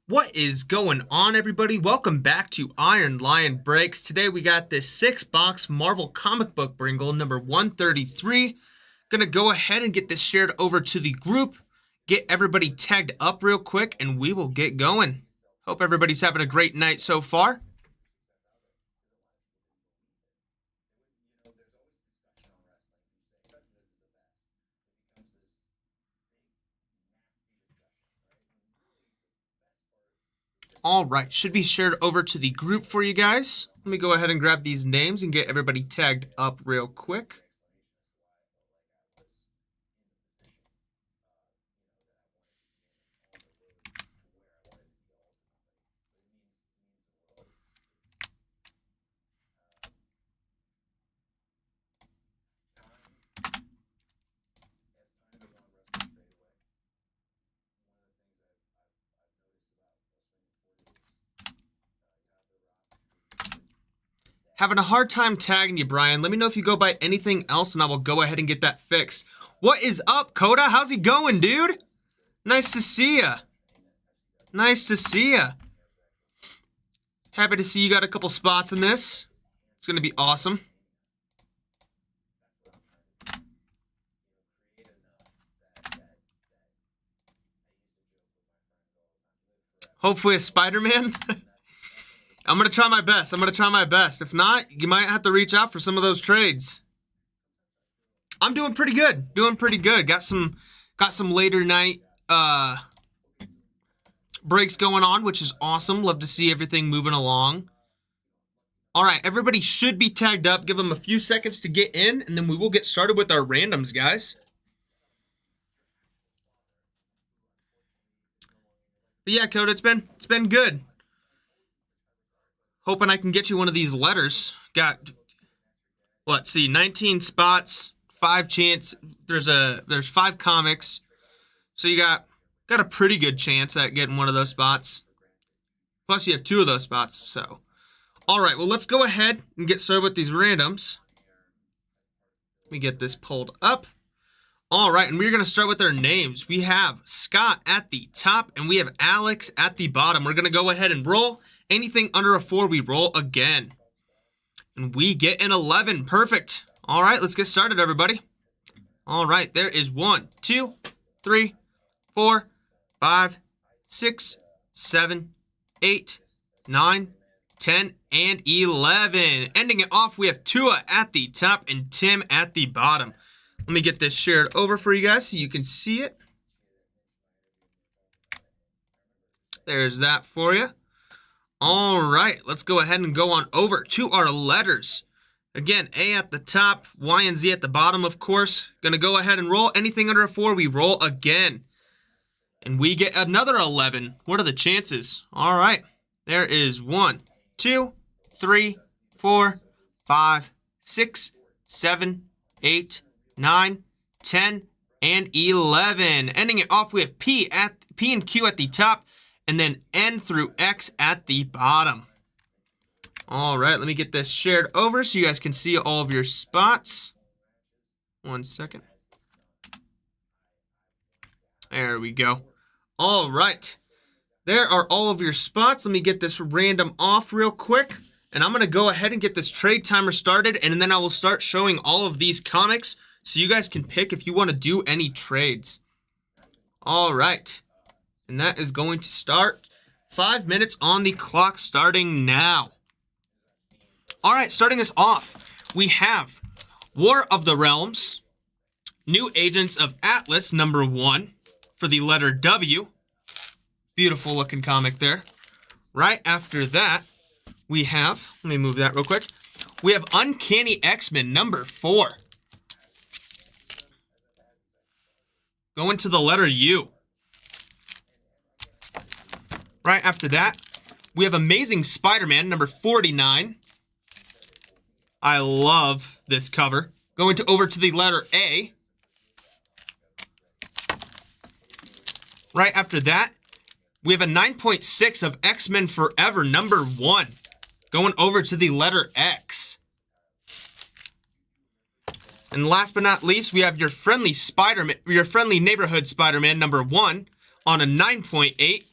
What is going on, everybody? Welcome back to Iron Lion Breaks. Today we got this 6-box Marvel comic book Bringle number 133. Gonna go ahead and get this shared over to the group, get everybody tagged up real quick, and we will get going. Hope everybody's having a great night so far. All right, should be shared over to the group for you guys. Let me go ahead and grab these names and get everybody tagged up real quick. Having a hard time tagging you, Brian. Let me know if you go by anything else, and I will go ahead and get that fixed. What is up, Coda? How's it going, dude? Nice to see ya. Nice to see ya. Happy to see you got a couple spots in this. It's going to be awesome. Hopefully a Spider-Man. I'm going to try my best. If not, you might have to reach out for some of those trades. I'm doing pretty good. Got some later night breaks going on, which is awesome. Love to see everything moving along. All right, everybody should be tagged up. Give them a few seconds to get in, and then we will get started with our randoms, guys. But yeah, Coda, it's been good. Hoping I can get you one of these letters. Got, let's see, 19 spots, 5 chance. There's 5 comics, so you got a pretty good chance at getting one of those spots. Plus, you have 2 of those spots. So, all right. Well, let's go ahead and get started with these randoms. Let me get this pulled up. All right, and we're gonna start with our names. We have Scott at the top, and we have Alex at the bottom. We're gonna go ahead and roll. Anything under a 4, we roll again. And we get an 11. Perfect. All right, let's get started, everybody. All right, there is 1, 2, 3, 4, 5, 6, 7, 8, 9, 10, and 11. Ending it off, we have Tua at the top and Tim at the bottom. Let me get this shared over for you guys so you can see it. There's that for you. All right, let's go ahead and go on over to our letters. Again, A at the top, Y and Z at the bottom, of course. Gonna go ahead and roll. Anything under a 4, we roll again. And we get another 11. What are the chances? All right, there is 1, 2, 3, 4, 5, 6, 7, 8, 9, 10, and 11. Ending it off, we have P and Q at the top, and then N through X at the bottom. All right, let me get this shared over so you guys can see all of your spots. 1 second. There we go. All right. There are all of your spots. Let me get this random off real quick. And I'm going to go ahead and get this trade timer started, and then I will start showing all of these comics so you guys can pick if you want to do any trades. All right. And that is going to start 5 minutes on the clock starting now. All right, starting us off, we have War of the Realms, New Agents of Atlas, number 1, for the letter W. Beautiful looking comic there. Right after that, we have, let me move that real quick. We have Uncanny X-Men, number 4. Going to the letter U. Right after that, we have Amazing Spider-Man, number 49. I love this cover. Going over to the letter A. Right after that, we have a 9.6 of X-Men Forever, number 1. Going over to the letter X. And last but not least, we have your friendly Spider-Man, your friendly neighborhood Spider-Man, number 1, on a 9.8.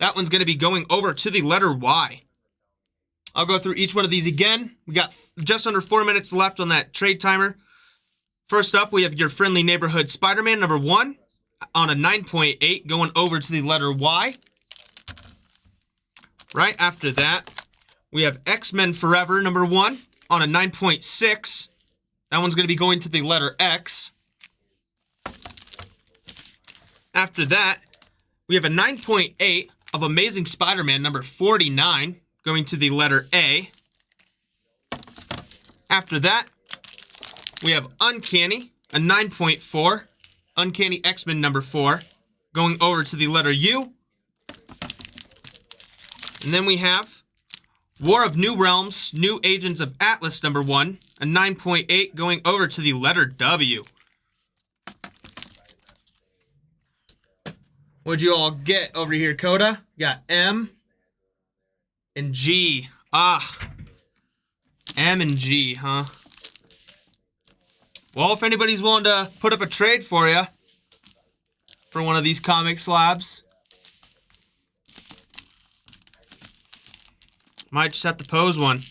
That one's going to be going over to the letter Y. I'll go through each one of these again. We got just under 4 minutes left on that trade timer. First up, we have your friendly neighborhood Spider-Man number 1 on a 9.8 going over to the letter Y. Right after that, we have X-Men Forever number 1 on a 9.6. That one's going to be going to the letter X. After that, we have a 9.8 of Amazing Spider-Man number 49 going to the letter A. After that, we have Uncanny, a 9.4. Uncanny X-Men number 4 going over to the letter U. And then we have War of New Realms, New Agents of Atlas number 1, a 9.8 going over to the letter W. What'd you all get over here, Coda? You got M and G. M and G, huh? Well, if anybody's willing to put up a trade for you for one of these comic slabs, might just have to pose one.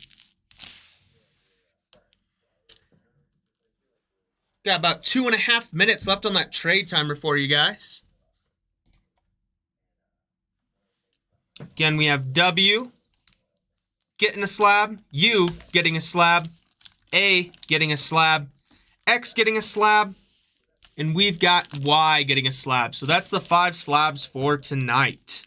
Got about 2.5 minutes left on that trade timer for you guys. Again, we have W getting a slab, U getting a slab, A getting a slab, X getting a slab, and we've got Y getting a slab. So that's the 5 slabs for tonight.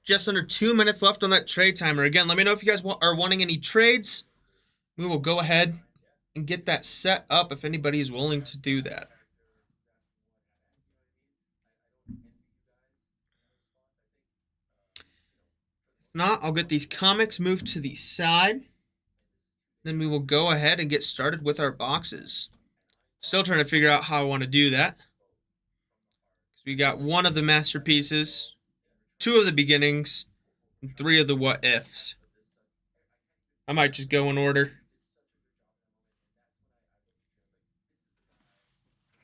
Just under 2 minutes left on that trade timer. Again, let me know if you guys are wanting any trades. We will go ahead and get that set up if anybody is willing to do that. If not, I'll get these comics moved to the side. Then we will go ahead and get started with our boxes. Still trying to figure out how I want to do that. So we got 1 of the masterpieces, 2 of the beginnings, and 3 of the what ifs. I might just go in order.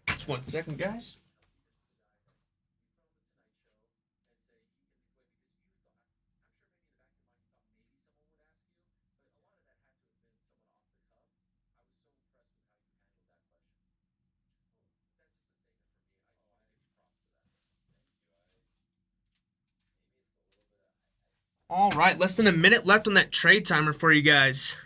Just 1 second, guys. All right, less than a minute left on that trade timer for you guys.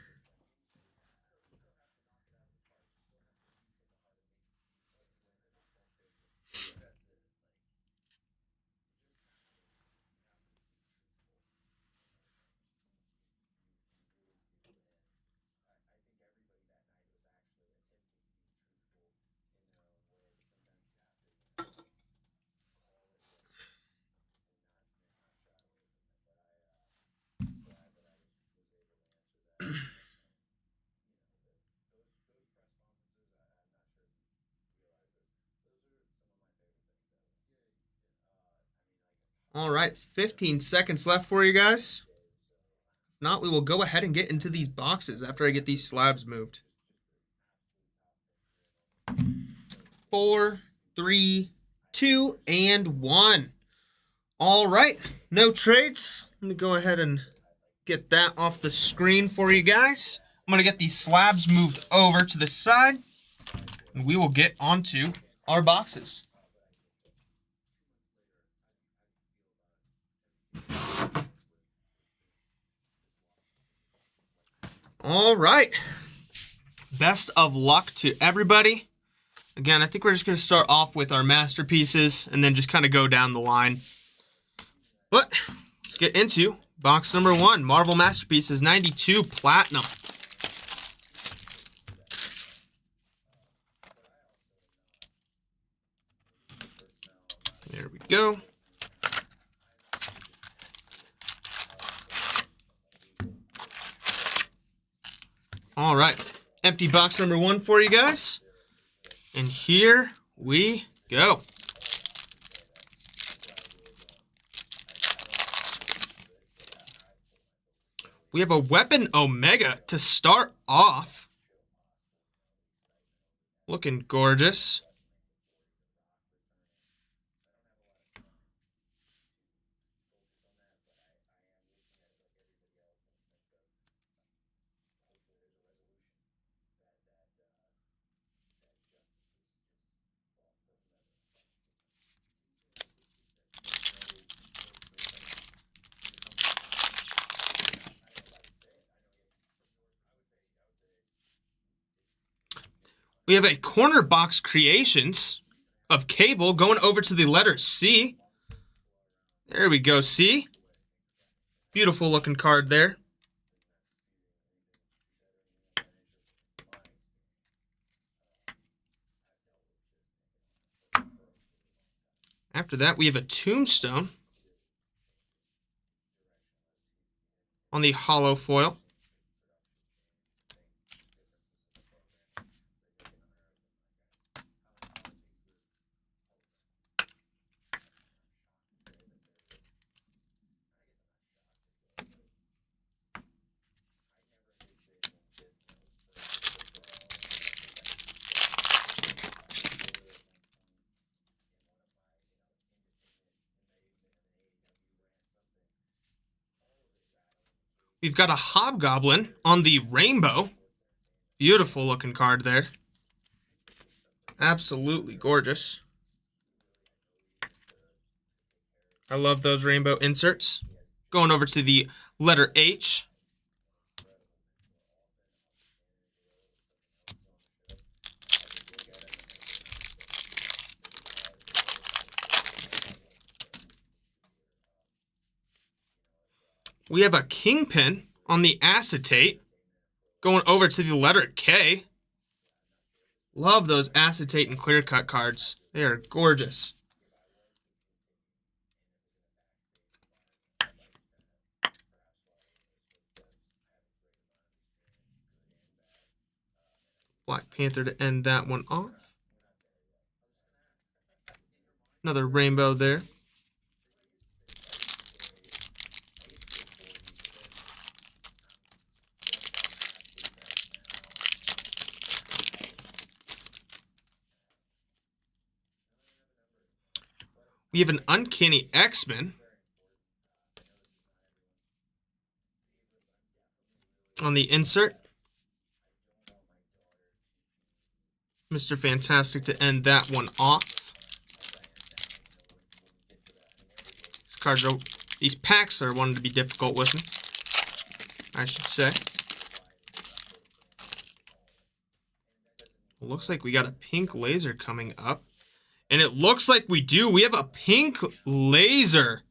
All right, 15 seconds left for you guys. If not, we will go ahead and get into these boxes after I get these slabs moved. 4, 3, 2, and 1. All right, no trades. Let me go ahead and get that off the screen for you guys. I'm going to get these slabs moved over to the side, and we will get onto our boxes. All right. Best of luck to everybody. Again, I think we're just going to start off with our masterpieces and then just kind of go down the line. But let's get into box number 1, Marvel Masterpieces 92 Platinum. There we go. All right, empty box number 1 for you guys. And here we go. We have a Weapon Omega to start off. Looking gorgeous. We have a Corner Box Creations of Cable going over to the letter C. There we go, C. Beautiful looking card there. After that, we have a Tombstone on the hollow foil. We've got a Hobgoblin on the rainbow. Beautiful looking card there. Absolutely gorgeous. I love those rainbow inserts. Going over to the letter H. We have a Kingpin on the acetate. Going over to the letter K. Love those acetate and clear cut cards. They are gorgeous. Black Panther to end that one off. Another rainbow there. We have an Uncanny X-Men on the insert. Mr. Fantastic to end that one off. These packs are wanting to be difficult with me, I should say. Looks like we got a pink laser coming up. And it looks like we do. We have a pink laser.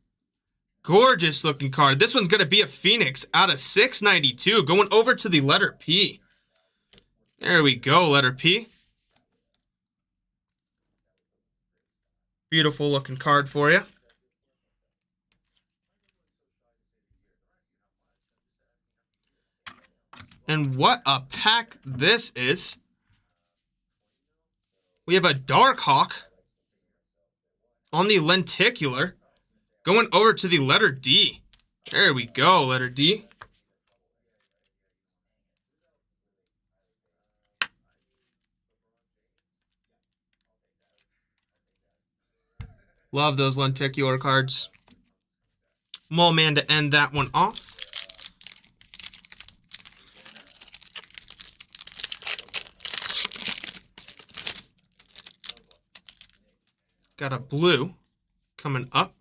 Gorgeous looking card. This one's going to be a Phoenix out of 692. Going over to the letter P. There we go, letter P. Beautiful looking card for you. And what a pack this is. We have a Darkhawk on the lenticular, going over to the letter D. There we go, letter D. Love those lenticular cards. Mole Man to end that one off. Got a blue coming up.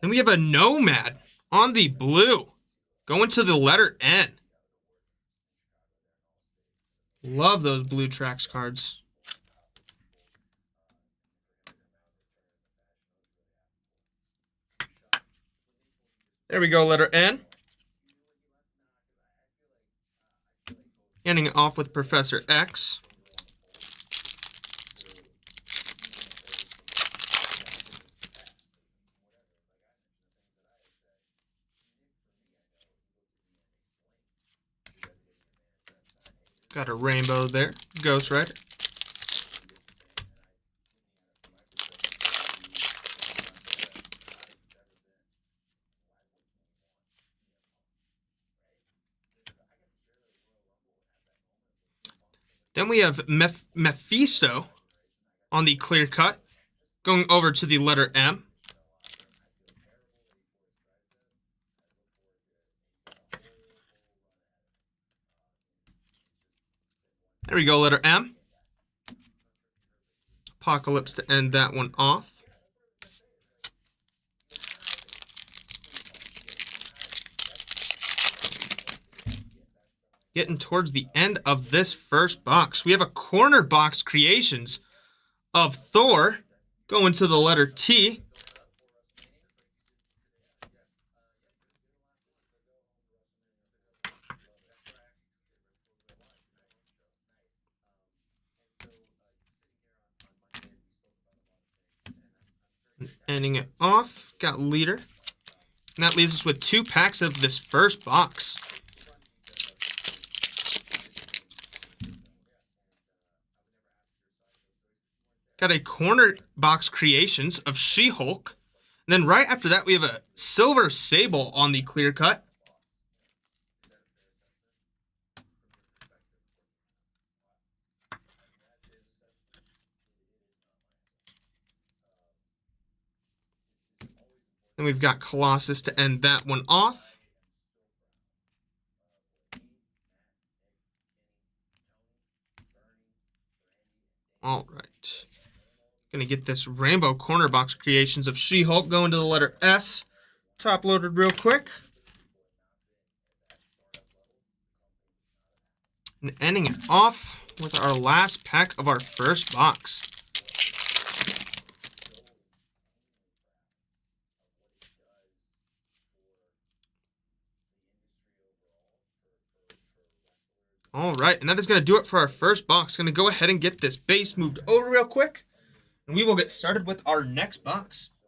Then we have a Nomad on the blue, going to the letter N. Love those blue tracks cards. There we go, letter N. Ending it off with Professor X. Got a rainbow there. Ghost Rider. Then we have Mephisto on the clear cut. Going over to the letter M. There we go, letter M. Apocalypse to end that one off. Getting towards the end of this first box. We have a corner box creations of Thor going to the letter T. Ending it off, got leader. And that leaves us with 2 packs of this first box. Got a corner box creations of She-Hulk. And then right after that, we have a Silver Sable on the clear cut. Then we've got Colossus to end that one off. All right. Gonna get this rainbow corner box creations of She-Hulk going to the letter S. Top loaded real quick. And ending it off with our last pack of our first box. All right, and that is going to do it for our first box. Going to go ahead and get this base moved over real quick, and we will get started with our next box.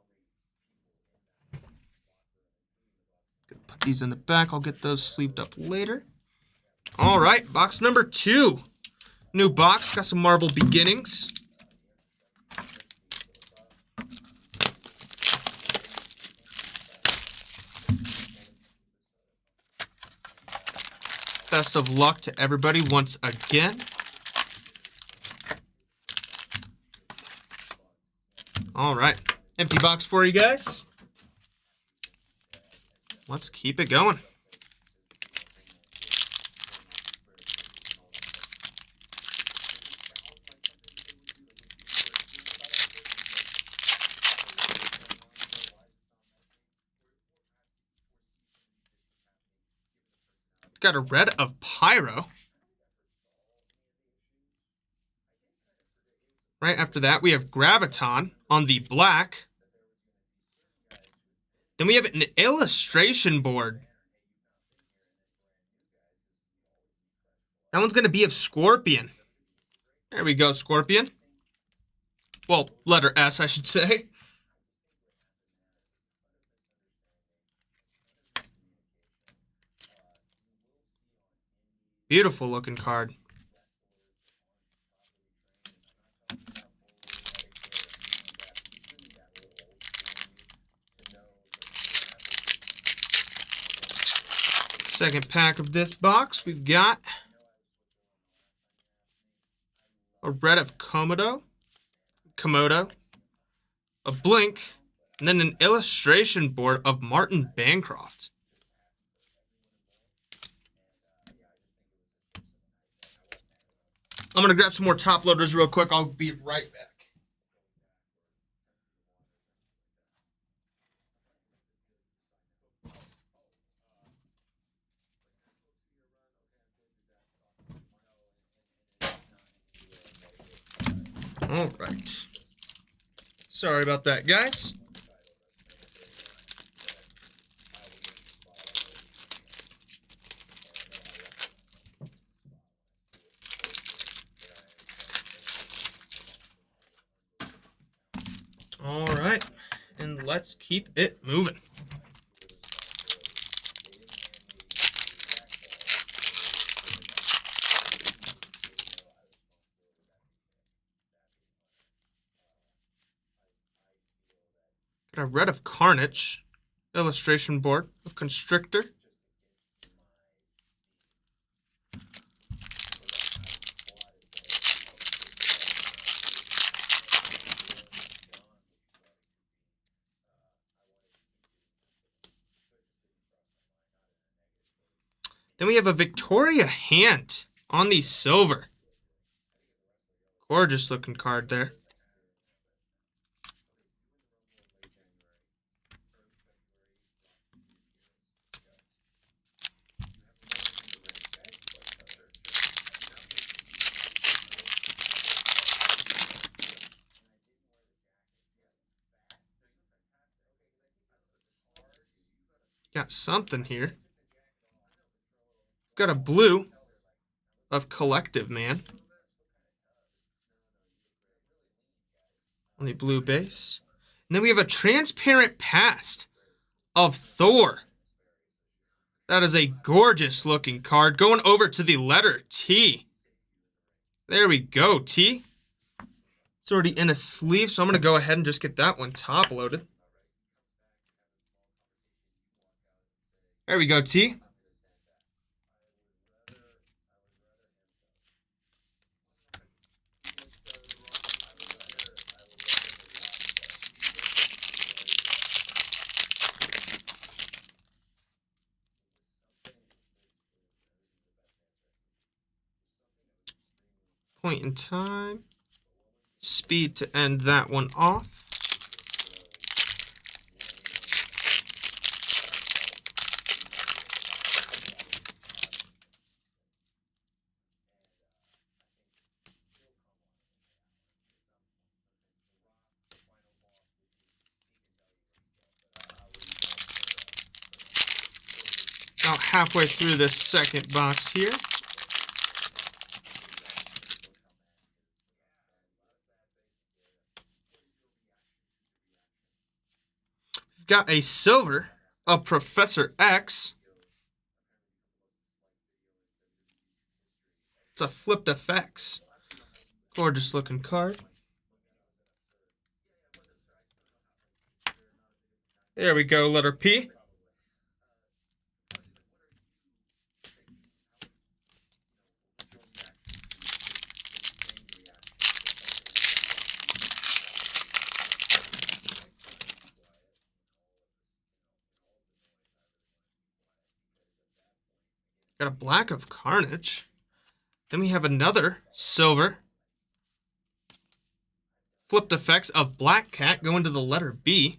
Put these in the back. I'll get those sleeved up later. All right, box number 2. New box, got some Marvel Beginnings. Best of luck to everybody once again. All right, empty box for you guys. Let's keep it going. Got a red of Pyro. Right after that, we have Graviton on the black. Then we have an illustration board. That one's going to be of Scorpion. There we go, Scorpion. Well, letter S, I should say. Beautiful looking card. Second pack of this box, we've got a red of Komodo, a Blink, and then an illustration board of Martin Bancroft. I'm going to grab some more top loaders real quick. I'll be right back. All right. Sorry about that, guys. All right, and let's keep it moving. Got a red of Carnage, illustration board of Constrictor. Then we have a Victoria hand on the silver. Gorgeous looking card there. Got something here. Got a blue of Collective Man on the blue base. And then we have a transparent past of Thor. That is a gorgeous looking card. Going over to the letter T. There we go, T. It's already in a sleeve, so I'm going to go ahead and just get that one top loaded. There we go, T. Point in time. Speed to end that one off. About halfway through this second box here. We've got a silver of Professor X. It's a flipped effects. Gorgeous looking card. There we go, letter P. Got a black of Carnage. Then we have another silver. Flipped effects of Black Cat going to the letter B.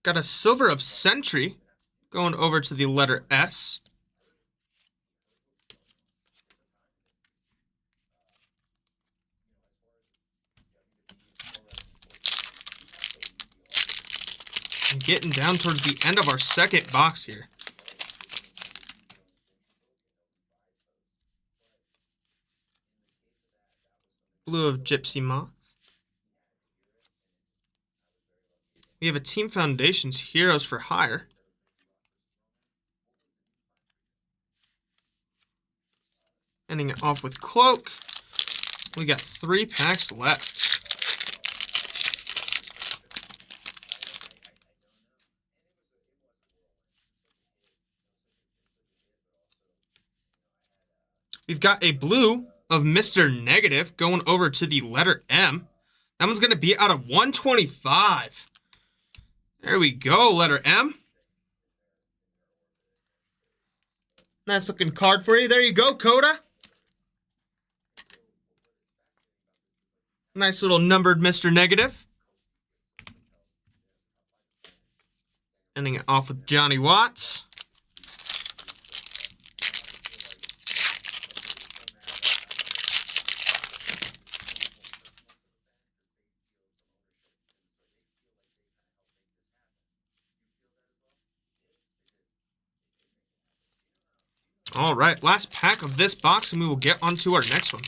Got a silver of Sentry going over to the letter S. And getting down towards the end of our second box here. Blue of Gypsy Moth. We have a Team Foundations Heroes for Hire. Ending it off with Cloak. We got 3 packs left. We've got a blue of Mr. Negative going over to the letter M. That one's going to be out of 125. There we go, letter M. Nice looking card for you. There you go, Coda. Nice little numbered Mr. Negative. Ending it off with Johnny Watts. All right, last pack of this box, and we will get on to our next one.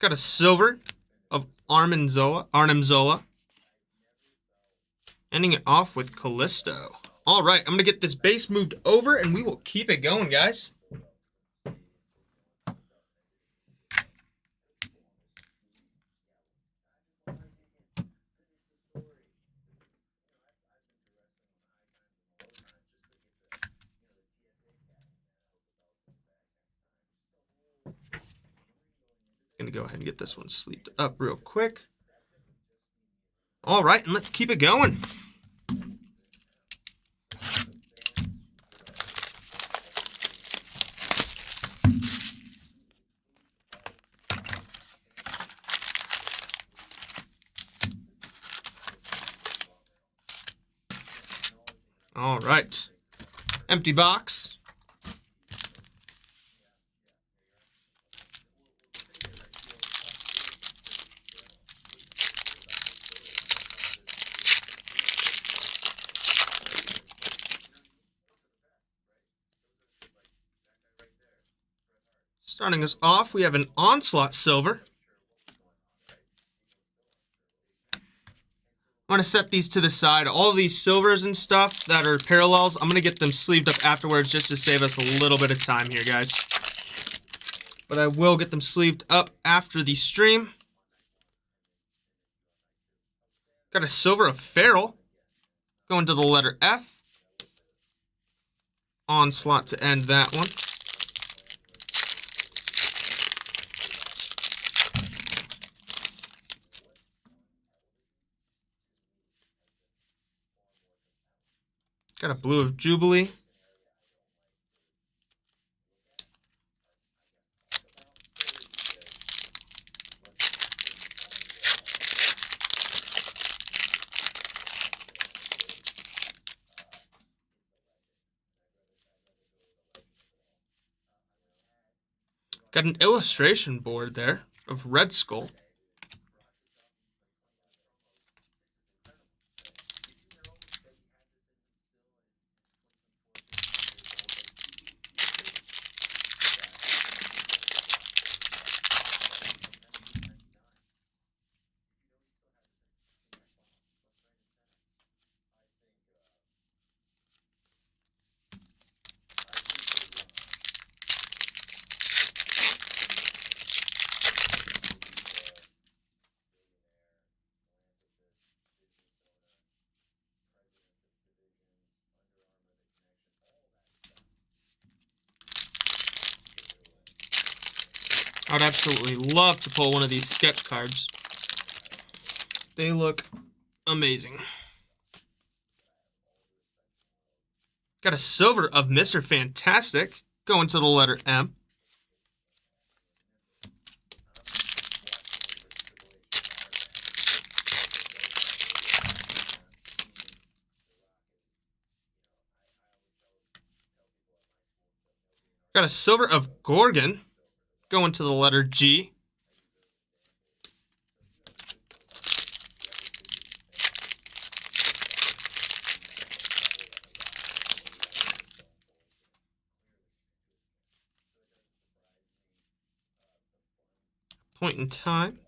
Got a silver of Arnim Zola. Ending it off with Callisto. All right, I'm going to get this base moved over, and we will keep it going, guys. Going to go ahead and get this one sleeved up real quick. All right, and let's keep it going. All right. Empty box. Starting us off, we have an Onslaught Silver. I'm going to set these to the side. All of these silvers and stuff that are parallels, I'm going to get them sleeved up afterwards just to save us a little bit of time here, guys. But I will get them sleeved up after the stream. Got a silver of Feral. Going to the letter F. Onslaught to end that one. Got a blue of Jubilee. Got an illustration board there of Red Skull. I would absolutely love to pull one of these sketch cards. They look amazing. Got a silver of Mr. Fantastic, going to the letter M. Got a silver of Gorgon, going to the letter G. Point in time.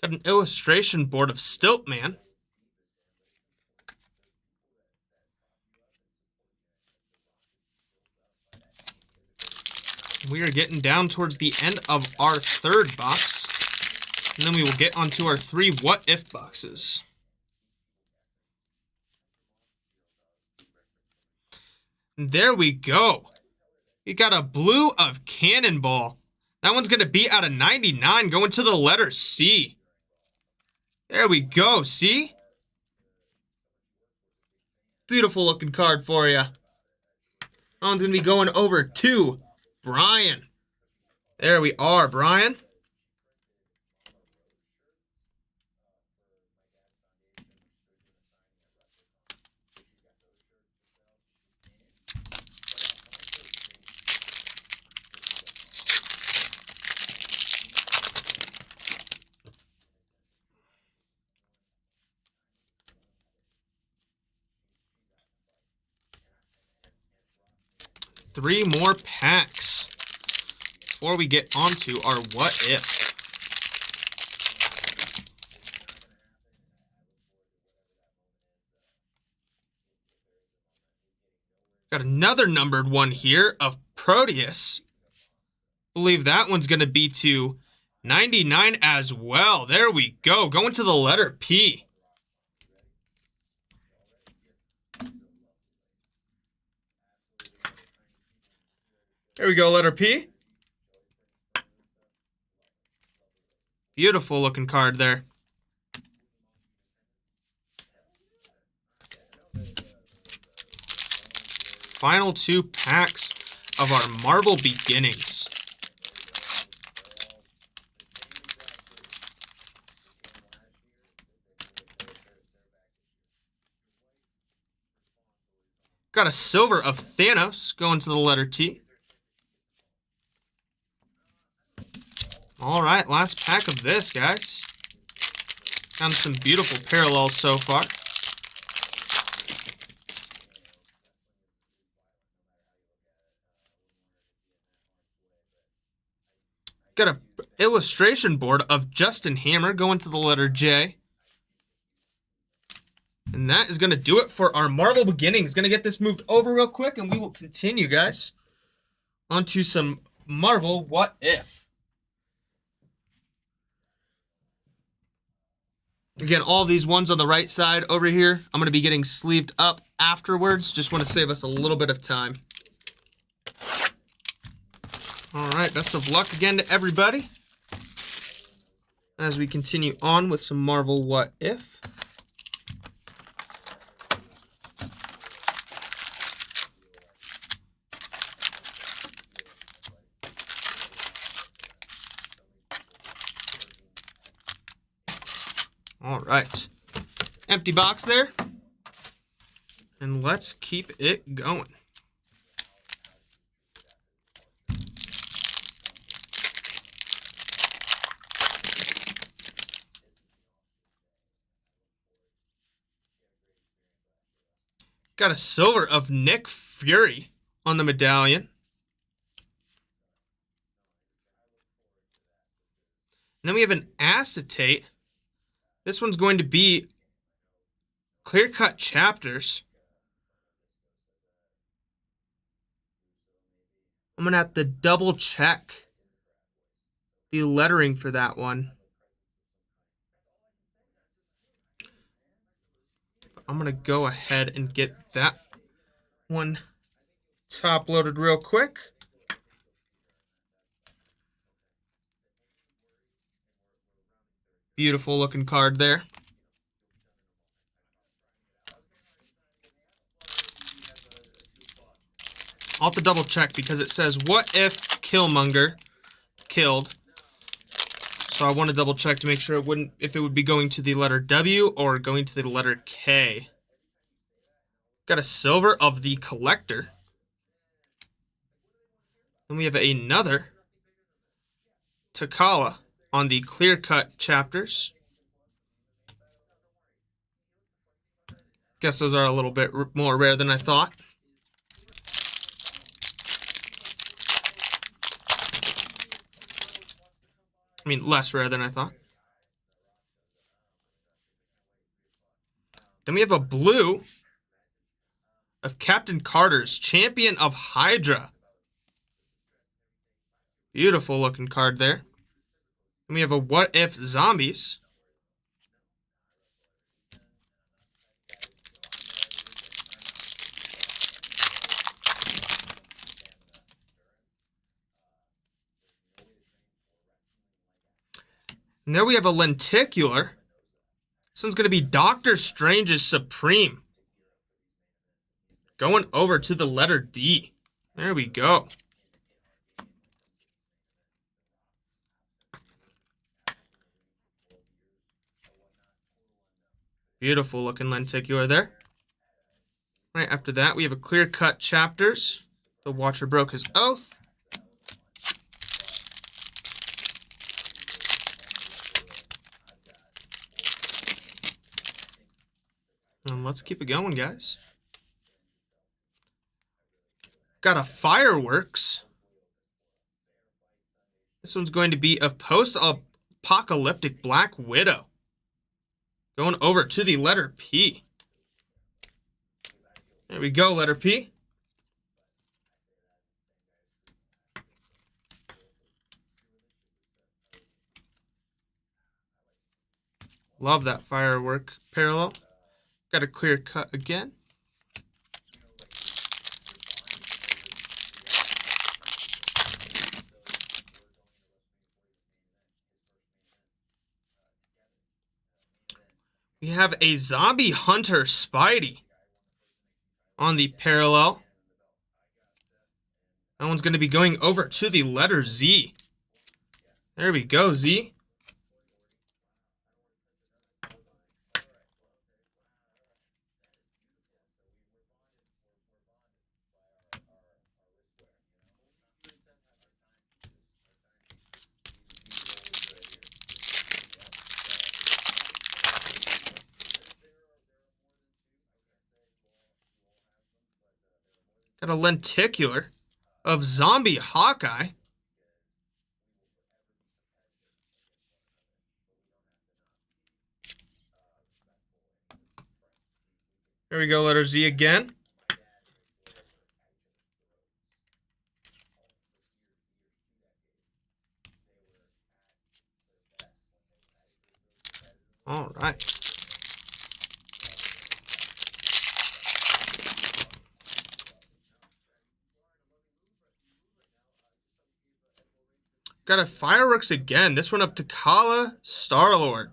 Got an illustration board of Stiltman. We are getting down towards the end of our third box. And then we will get onto our 3 What If boxes. And there we go. We got a blue of Cannonball. That one's going to be out of 99, going to the letter C. There we go, see? Beautiful looking card for you. That one's going to be going over to Brian. There we are, Brian. 3 more packs before we get on to our what if. Got another numbered one here of Proteus. Believe that one's going to be to 99 as well. There we go. Going to the letter P. There we go, letter P. Beautiful looking card there. Final 2 packs of our Marvel Beginnings. Got a silver of Thanos going to the letter T. All right, last pack of this, guys. Found some beautiful parallels so far. Got an illustration board of Justin Hammer going to the letter J. And that is going to do it for our Marvel Beginnings. Going to get this moved over real quick, and we will continue, guys, onto some Marvel What If. Again, all these ones on the right side over here, I'm going to be getting sleeved up afterwards. Just want to save us a little bit of time. All right, best of luck again to everybody as we continue on with some Marvel What If. All right, empty box there, and let's keep it going. Got a silver of Nick Fury on the medallion. And then we have an acetate. This one's going to be clear-cut chapters. I'm going to have to double check the lettering for that one. I'm going to go ahead and get that one top loaded real quick. Beautiful looking card there. I'll have to double check because it says, what if Killmonger killed? So I want to double check to make sure if it would be going to the letter W or going to the letter K. Got a silver of the Collector. Then we have another T'Challa on the clear-cut chapters. Guess those are a little bit more rare than I thought. I mean, less rare than I thought. Then we have a blue of Captain Carter's Champion of Hydra. Beautiful looking card there. And we have a What If Zombies. And there we have a lenticular. This one's going to be Doctor Strange's Supreme. Going over to the letter D. There we go. Beautiful looking lenticular there. Right after that, we have a clear-cut chapters. The Watcher broke his oath. And let's keep it going, guys. Got a Fireworks. This one's going to be a post-apocalyptic Black Widow. Going over to the letter P. There we go, letter P. Love that firework parallel. Got a clear cut again. We have a Zombie Hunter Spidey on the parallel. That one's going to be going over to the letter Z. There we go, Z. Got a lenticular of Zombie Hawkeye. There we go, letter Z again. All right. Got a Fireworks again. This one of T'Challa Star-Lord.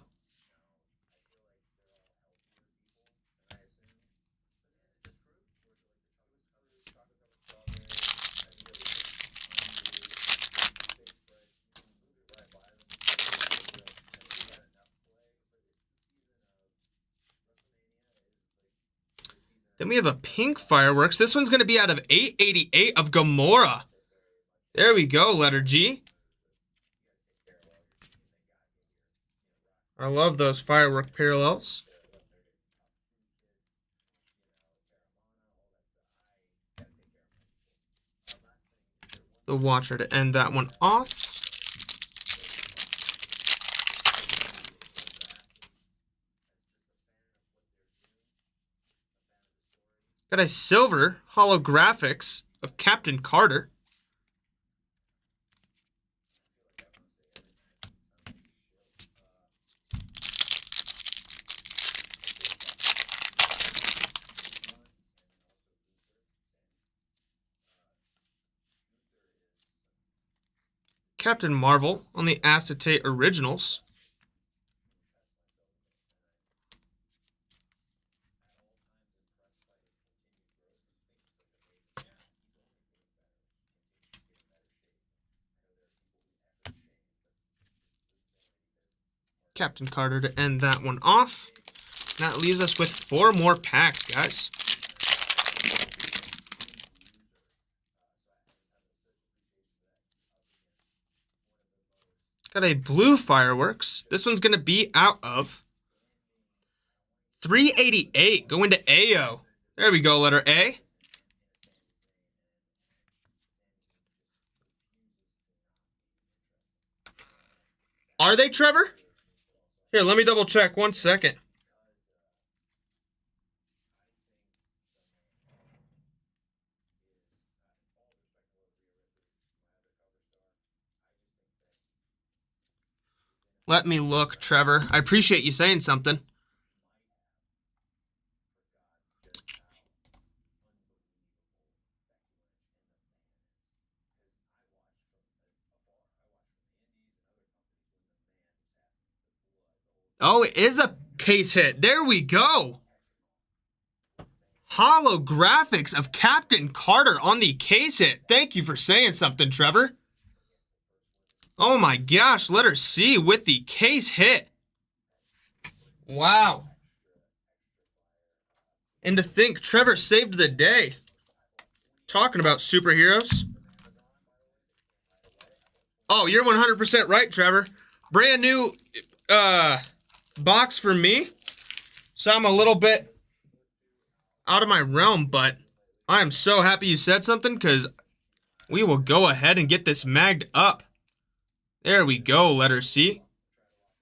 Then we have a pink Fireworks. This one's going to be out of 888 of Gamora. There we go, letter G. I love those firework parallels. The Watcher to end that one off. Got a silver holographics of Captain Carter. Captain Marvel on the acetate originals. Captain Carter to end that one off. That leaves us with 4 more packs, guys. Got a blue Fireworks. This one's going to be out of 388. Going to AO. There we go, letter A. Are they, Trevor? Here, let me double check. 1 second. Let me look, Trevor. I appreciate you saying something. Oh, it is a case hit. There we go. Holographics of Captain Carter on the case hit. Thank you for saying something, Trevor. Oh my gosh, letter C with the case hit. Wow. And to think Trevor saved the day. Talking about superheroes. Oh, you're 100% right, Trevor. Brand new box for me. So I'm a little bit out of my realm, but I am so happy you said something because we will go ahead and get this magged up. There we go, letter C.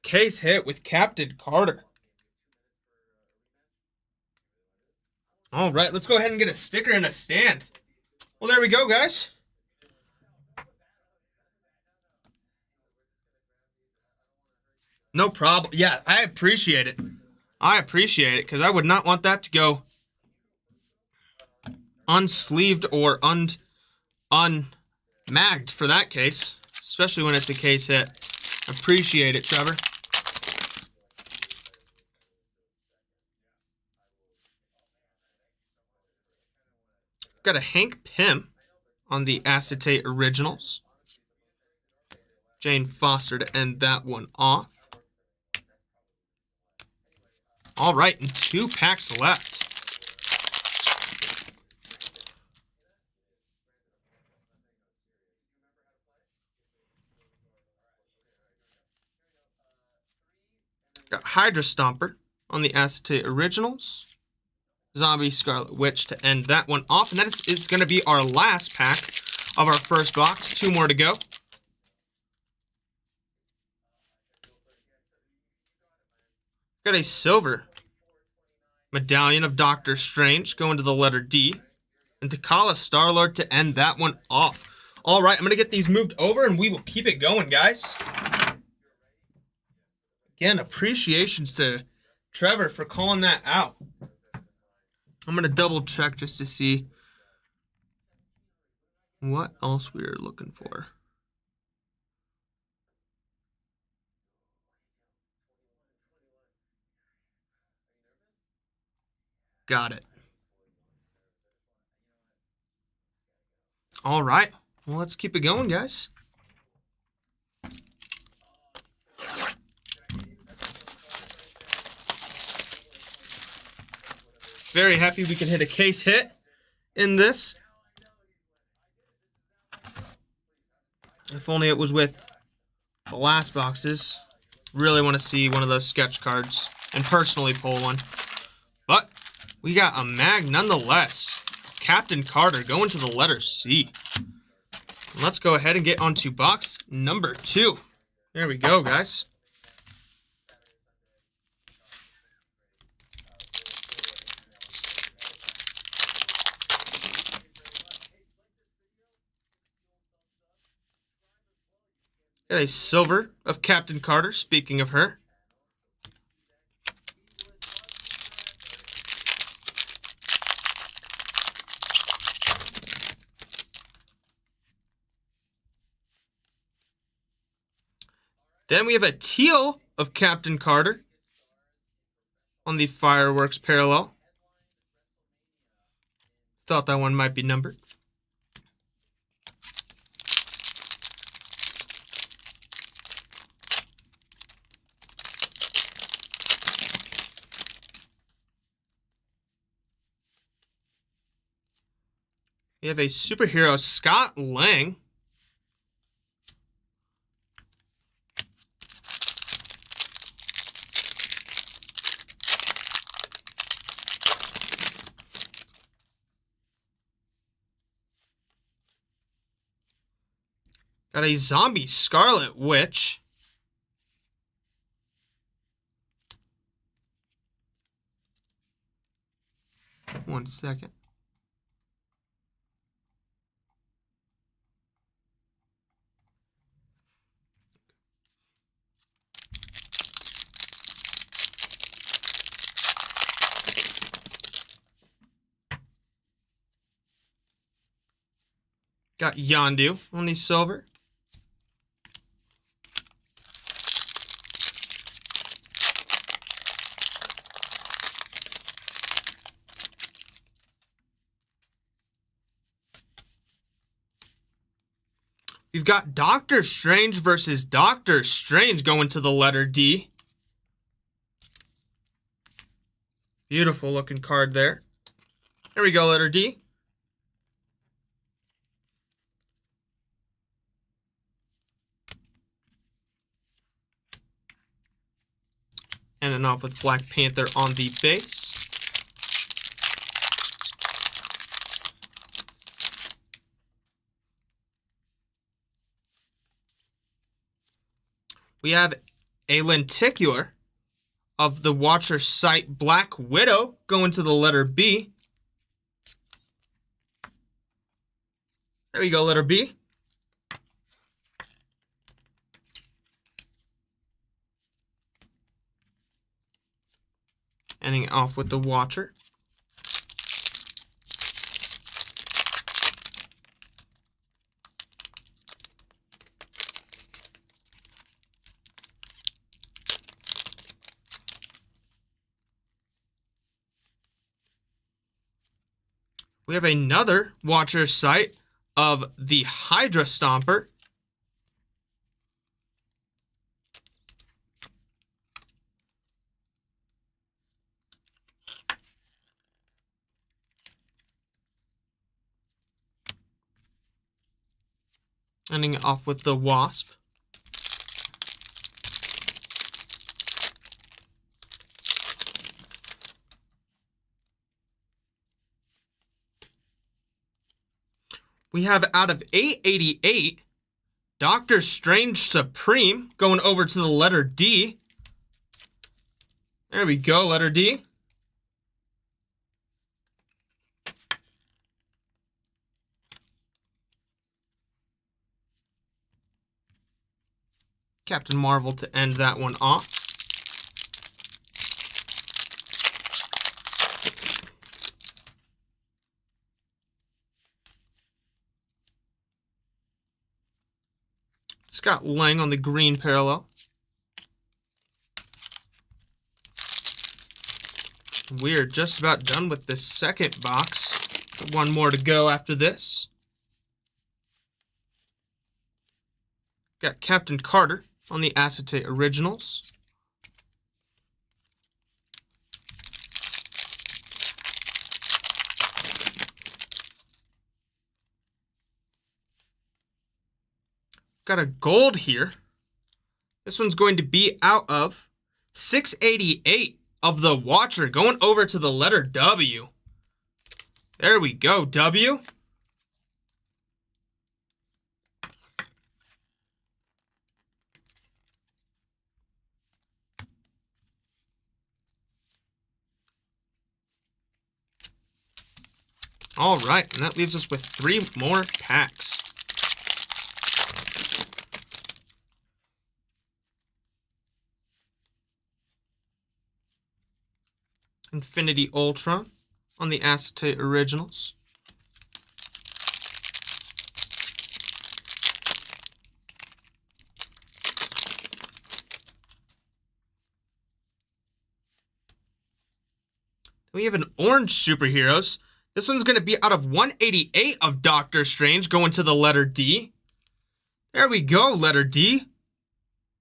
Case hit with Captain Carter. All right, let's go ahead and get a sticker and a stand. Well, there we go, guys. No problem. Yeah, I appreciate it. I appreciate it because I would not want that to go unsleeved or unmagged for that case, especially when it's a case hit. Appreciate it, Trevor. Got a Hank Pym on the acetate originals. Jane Foster to end that one off. All right, and 2 packs left. Got Hydra Stomper on the acetate originals. Zombie Scarlet Witch to end that one off. And that is going to be our last pack of our first box. 2 more to go. Got a silver medallion of Doctor Strange going to the letter D. And T'Challa Star-Lord to end that one off. All right, I'm going to get these moved over and we will keep it going, guys. Again, appreciations to Trevor for calling that out. I'm going to double check just to see what else we are looking for. Got it. All right. Well, let's keep it going, guys. Very happy we can hit a case hit in this. If only it was with the last boxes. Really want to see one of those sketch cards and personally pull one. But we got a mag nonetheless. Captain Carter going to the letter C. Let's go ahead and get onto box number 2. There we go, guys. Got a silver of Captain Carter, speaking of her. Then we have a teal of Captain Carter on the Fireworks parallel. Thought that one might be numbered. We have a superhero, Scott Lang. Got a zombie Scarlet Witch. One second. Got Yondu on the silver. We've got Doctor Strange versus Doctor Strange going to the letter D. Beautiful looking card there. There we go, letter D. Ending off with Black Panther on the base. We have a lenticular of the Watcher Sight Black Widow going to the letter B. There we go, letter B. Ending off with the Watcher. We have another Watcher Sight of the Hydra Stomper. Ending it off with the Wasp. We have out of 888, Doctor Strange Supreme going over to the letter D. There we go, letter D. Captain Marvel to end that one off. Scott Lang on the green parallel. We're just about done with this second box. One more to go after this. Got Captain Carter on the acetate originals. Got a gold here. This one's going to be out of 688 of the Watcher going over to the letter W. There we go, W. All right, and that leaves us with 3 more packs. Infinity Ultron on the acetate originals. We have an orange superheroes. This one's going to be out of 188 of Doctor Strange going to the letter D. There we go, letter D.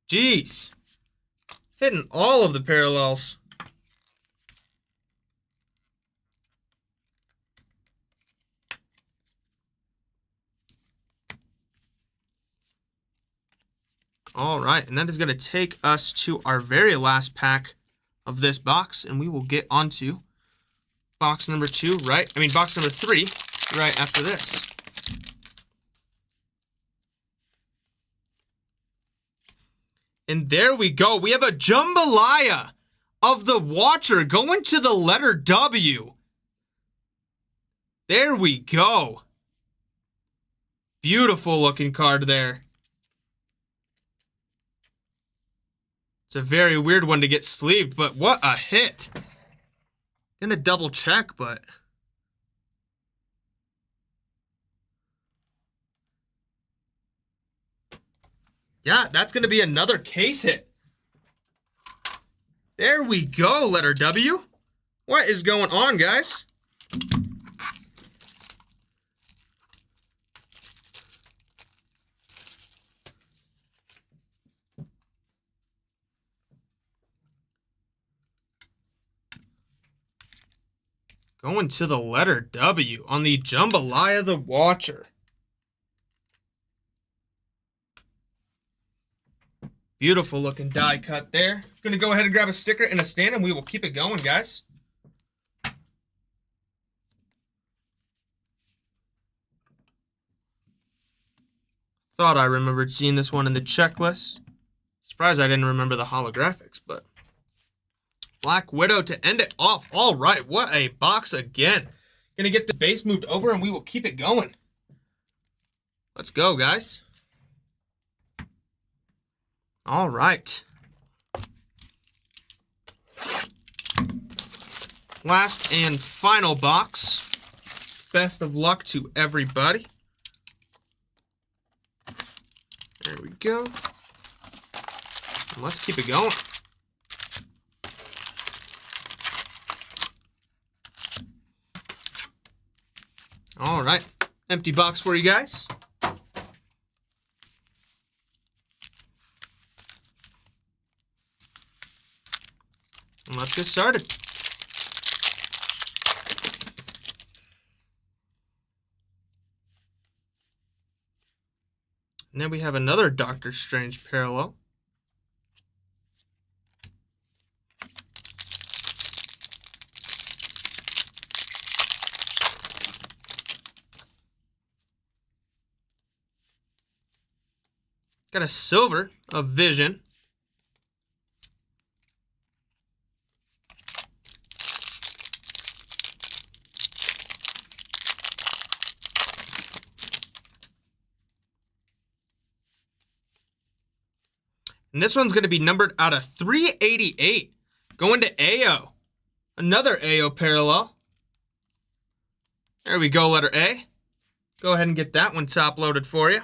Jeez. Hitting all of the parallels. All right, and that is going to take us to our very last pack of this box, and we will get onto box number 2, box number 3 right after this. And there we go. We have a jambalaya of the Watcher going to the letter W. There we go. Beautiful looking card there. It's a very weird one to get sleeved, but what a hit. Gonna double check, but yeah, that's gonna be another case hit. There we go, letter W. What is going on, guys? Going to the letter W on the Jambalaya the Watcher. Beautiful looking die cut there. Gonna go ahead and grab a sticker and a stand and we will keep it going, guys. Thought I remembered seeing this one in the checklist. It's Surprised I didn't remember the holographics, but Black Widow to end it off. All right, what a box again. Gonna get the base moved over and we will keep it going. Let's go, guys. All right. Last and final box. Best of luck to everybody. There we go. And let's keep it going. All right. Empty box for you guys. And let's get started. And then we have another Doctor Strange parallel. Got a silver of Vision. And this one's going to be numbered out of 388. Going to AO. Another AO parallel. There we go, letter A. Go ahead and get that one top loaded for you.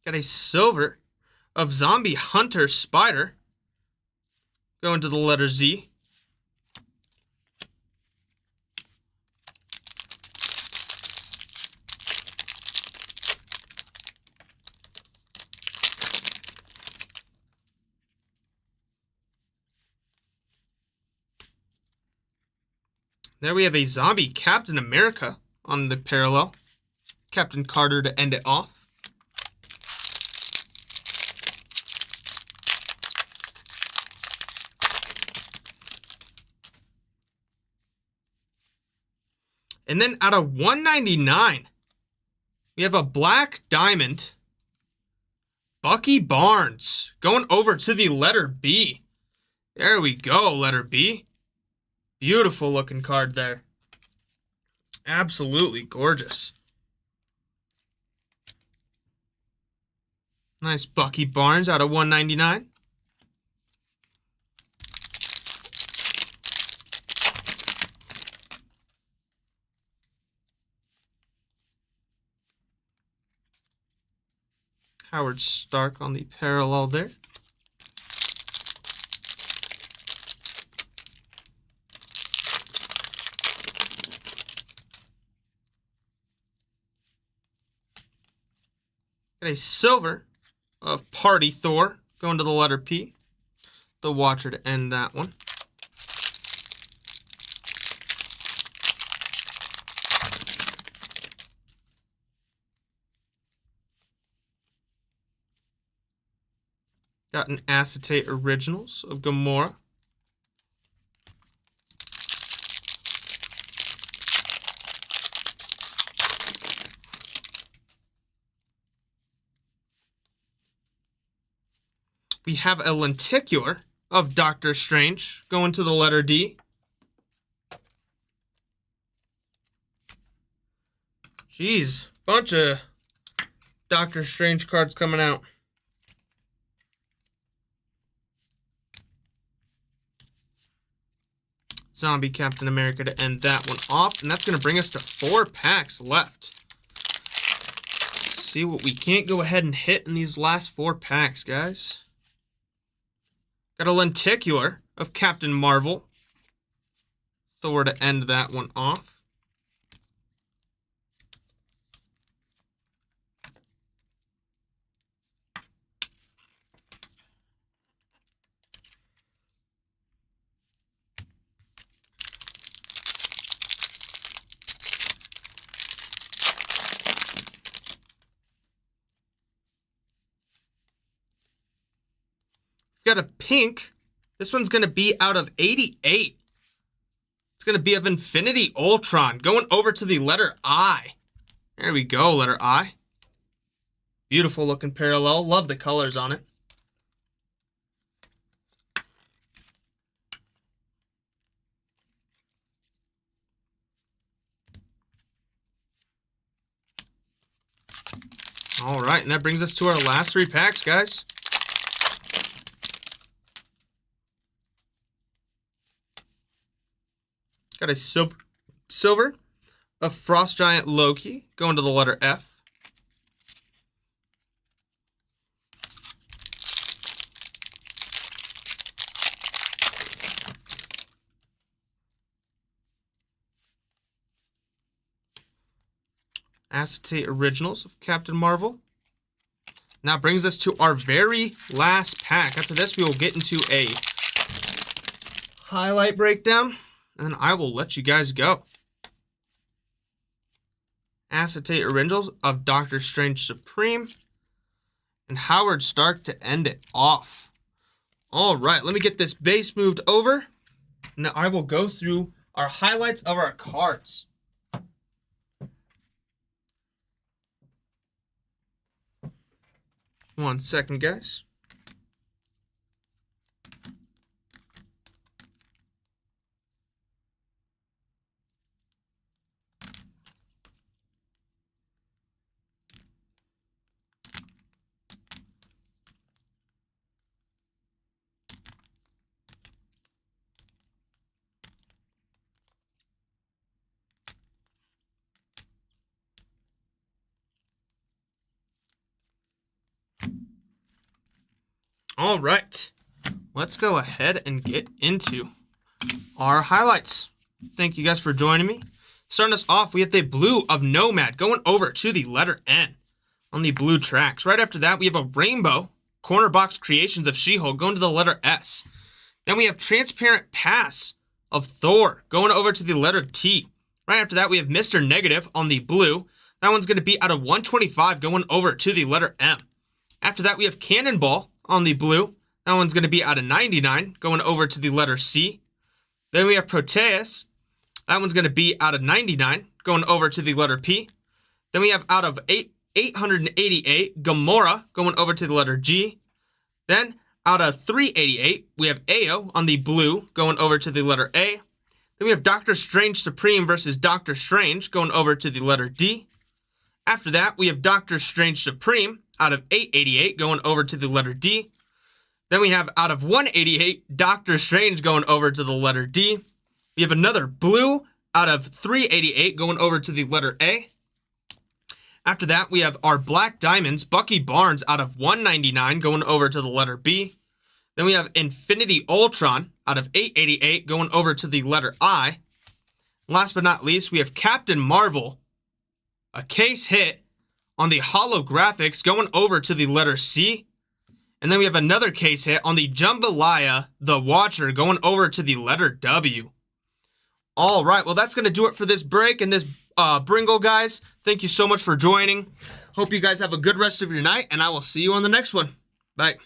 Got a silver of Zombie Hunter Spider. Going to the letter Z. There we have a zombie Captain America on the parallel. Captain Carter to end it off. And then out of 199, we have a Black Diamond. Bucky Barnes going over to the letter B. There we go, letter B. Beautiful looking card there. Absolutely gorgeous. Nice Bucky Barnes out of 199. Howard Stark on the parallel there. Got a silver of Party Thor going to the letter P. The Watcher to end that one. Got an Acetate Originals of Gamora. We have a Lenticular of Doctor Strange going to the letter D. Jeez, bunch of Doctor Strange cards coming out. Zombie Captain America to end that one off. And that's going to bring us to 4 packs left. Let's see what we can't go ahead and hit in these last 4 packs, guys. Got a Lenticular of Captain Marvel. Thor to end that one off. got a pink. This one's going to be out of 88. It's going to be of Infinity Ultron. Going over to the letter I. There we go, letter I. Beautiful looking parallel. Love the colors on it. All right, and that brings us to our last 3 packs, guys. Got a silver, a Frost Giant Loki, going to the letter F. Acetate Originals of Captain Marvel. Now brings us to our very last pack. After this, we will get into a highlight breakdown, and then I will let you guys go. Acetate Originals of Doctor Strange Supreme and Howard Stark to end it off. All right, let me get this base moved over. Now I will go through our highlights of our cards. One second, guys. All right, let's go ahead and get into our highlights. Thank you guys for joining me. Starting us off, we have the blue of Nomad going over to the letter N on the blue tracks. Right after that, we have a rainbow corner box creations of She-Hulk going to the letter S. Then we have transparent pass of Thor going over to the letter T. Right after that, we have Mr. Negative on the blue. That one's going to be out of 125 going over to the letter M. After that, we have Cannonball on the blue. That one's going to be out of 99 going over to the letter C. Then we have Proteus. That one's going to be out of 99 going over to the letter P. Then we have out of 888 Gamora going over to the letter G. Then out of 388 we have Ao on the blue going over to the letter A. Then we have Doctor Strange Supreme versus Doctor Strange going over to the letter D. After that we have Doctor Strange Supreme out of 888 going over to the letter D. Then we have out of 188, Doctor Strange going over to the letter D. We have another blue out of 388 going over to the letter A. After that, we have our Black Diamonds, Bucky Barnes out of 199 going over to the letter B. Then we have Infinity Ultron out of 888 going over to the letter I. Last but not least, we have Captain Marvel, a case hit on the holographics going over to the letter C. And then we have another case hit on the Jambalaya, the Watcher, going over to the letter W. All right, well, that's going to do it for this break and this Bringle, guys. Thank you so much for joining. Hope you guys have a good rest of your night, and I will see you on the next one. Bye.